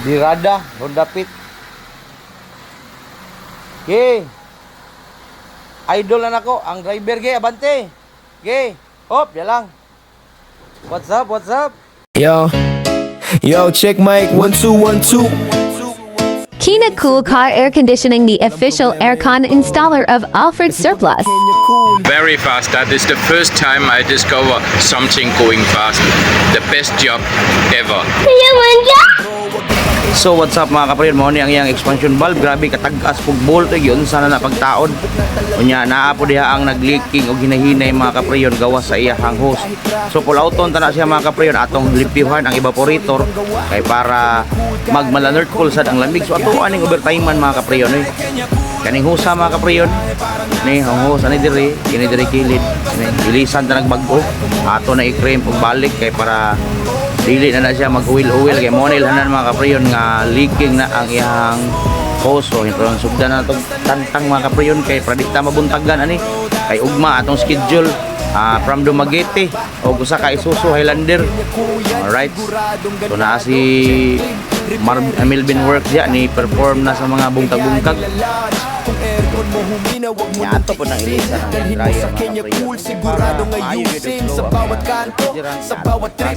Birada, Honda Fit. Ge. Idol na nako, ang driver ge, abante. Ge. Hop, ya lang. What's up? What's up? Yo, check mic 1 2 1 2. Kina Cool Car Air Conditioning, the official aircon installer of Alfred Surplus. Very fast. That is the first time I discover something going fast. The best job ever. So what's up mga kaprayon, mo ni ang iyang expansion valve, grabe katag-as pug bolt yun sana na pagtaon. Unya naa po diha ang nagleaking og hinahinay mga kaprayon gawa sa iyang hose. So pull outon tana siya mga kaprayon, atong lipihan ang evaporator kay para magmalanert cool sad ang lamig. So ato aning overtime man mga kaprayon kaning hosa mga kaprayon ni ang hose ani diri kini diri kilid ilisan ta nagbag-o ato na i-crimp og balik kay para dili na siya mag-uwil-uwil kay mo nilhanan mga kaprayon nga leaking na ang iyang hose. So ito ang sugdan na itong tantang mga kaprayon kay pradikta mabuntagan ani kay ugma atong schedule from Dumaguete o gusa ka Isuzu Highlander. Alright, so na si Melvin Works ya ni perform na sa mga bungkag-bungkag. Yato po nang ilisa ng dryer mga kaprayon Sigurado ngayusin sa bawat kanto, sa bawat trip.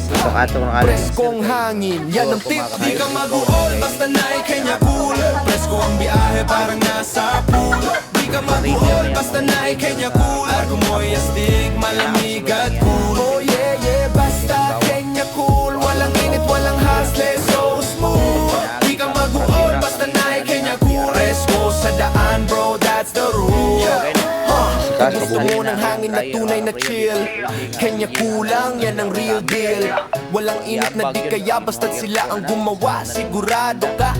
Preskong hangin, yan ang tip. Di ka mag-uol, basta na'y kanya cool. Presko ang biyahe, parang nasa pool. Di ka mag-uol, basta na'y kanya cool. Argo mo'y astig, malamig at cool. Oh yeah, yeah, basta kanya cool. Walang init, walang hassle, so smooth. Di ka mag-uol, basta na'y kanya cool. Presko sa daan, bro, that's the rule. Gusto mo ng hangin na tunay na chill. Kanya kulang, yan ang real deal. Walang init na di kaya basta't sila ang gumawa. Sigurado ka,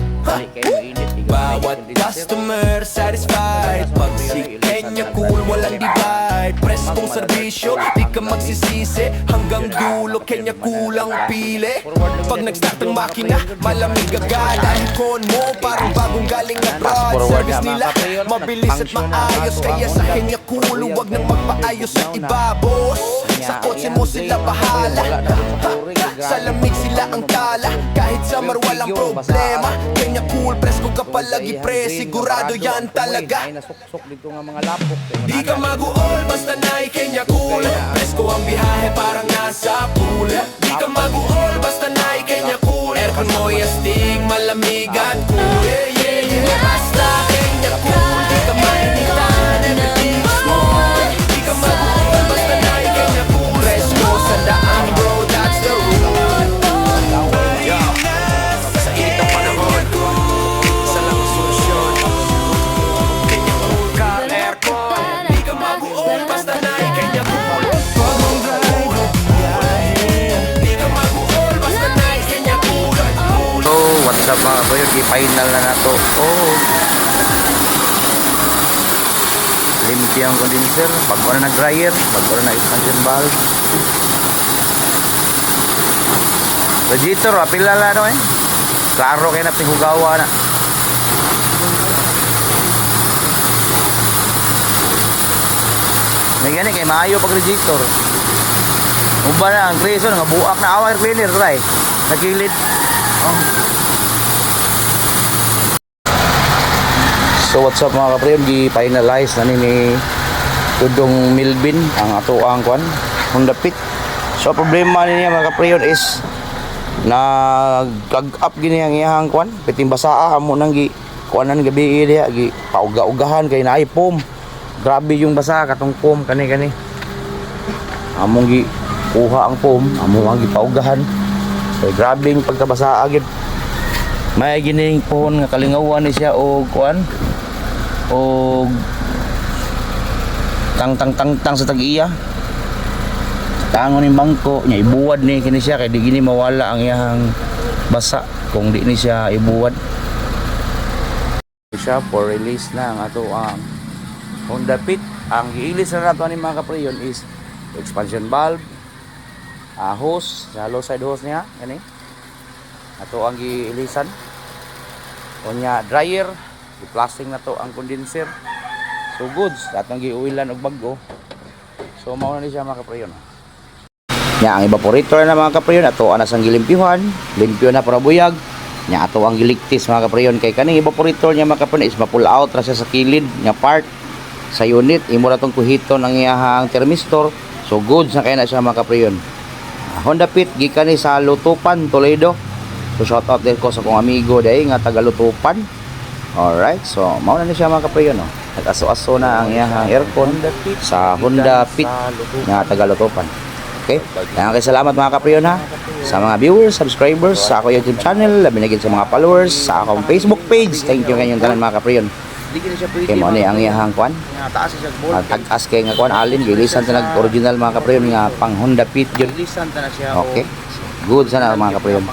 bawat customer satisfied. Pag si Kenya Cool, walang divide. Preskong serbisyo, di ka magsisisi. Hanggang dulo, Kenya Cool ang pili. Pag nag-start ang makina, malamig agad. Ang con mo, parang bagong galing na broad. Service nila, mabilis at maayos. Kaya sa Kenya Cool, huwag nang magpaayos sa iba, boss. Sa kotse mo sila bahala. Sa lamig sila ang tala. Kahit summer walang problema. Kenya Cool, presko ka palagi pre. Sigurado yan talaga. Di ka mag-uol, basta na'y Kenya Cool. Presko ang biyahe, parang nasa pool. Di ka mag-uol, basta na'y Kenya Cool. Aircon mo'y astig, malamig at cool. Yeah, yeah, yeah. Basta Kenya Cool. Di ka mainitan, everything's smooth. Di ka mag-uol, basta na'y Kenya Cool. Presko sa daan, bro, that's the rule. Sa init ng panahon, isa lang ang solusyon. Kenya Cool ka, aircon. Di ka mag-uol, basta na'y Kenya Cool. Bagong drive, di ka mag-uol, basta na'y Kenya Cool. So what's up mga kaprayon, i-final na nato. Limpyo ang condenser, bago na nag-dryer, bago na expansion valve. Radiator, apilala no klaro kayo na pinghugawa na. May gani kay maayo pag radiator. Uba na ang kreso nga buak na air cleaner try. Nagilid. So what's up mga kaprayon, gi-finalize na ni Tudong Melvin ang ato ang kwan Honda Fit. So problema niya mga kaprayon is nag-up gini ang iyang kwan piting basaa amo nang gi kuanan gabi diha gi pauga-ugahan kay naay foam. Grabe yung basa katong foam kani among gi kuha ang foam amo ang gipaugahan kay grabe yung pagkabasa agad. May gining pohon nga kalingawan ni siya og kuan og tang sa tag-iya tangon ni bangko nya ibuwad ni kini siya kay di gini mawala ang iyang basa kung di ni siya ibuwad siya for release na ang ato ang Honda Fit. Ang giilis na nato ni mga kaprayon is expansion valve, hose sa low side hose niya kani ato ang giilisan unya dryer i-plasting na to ang condenser. So goods atong giuwilan og bago. So mao na ni siya mga kaprayon. Nya ang evaporator na mga kaprayon ato ana sang gilimpyuhan, limpyo na para buyag. nya ato ang giligtis mga kaprayon kay kaning evaporator niya mga kaprayon is ma-pull out ra siya sa kilid nga part sa unit imo ra tong kuhiton ang iyahang thermistor so good sa kay na siya mga kaprayon. Honda Fit gikan ni sa Lutupan, Toledo. So shout out din ko sa kong amigo day nga taga Lutupan. Alright, so mao na ni siya mga kaprayon no. Nag-aso-aso na ang iyahang aircon sa Honda Fit nga taga Lutupan. Okay? Kaya salamat mga kaprayon ha sa mga viewers, subscribers sa ako YouTube channel, labi na gid sa mga followers sa akong Facebook page. Thank you kanyang tanan mga kaprayon. Kaya mo ni ang iyahang kwan tag-as kay nga kwan alin gilisan ta nag original mga kaprayon nga pang Honda Fit yun. Okay, good sana mga kaprayon.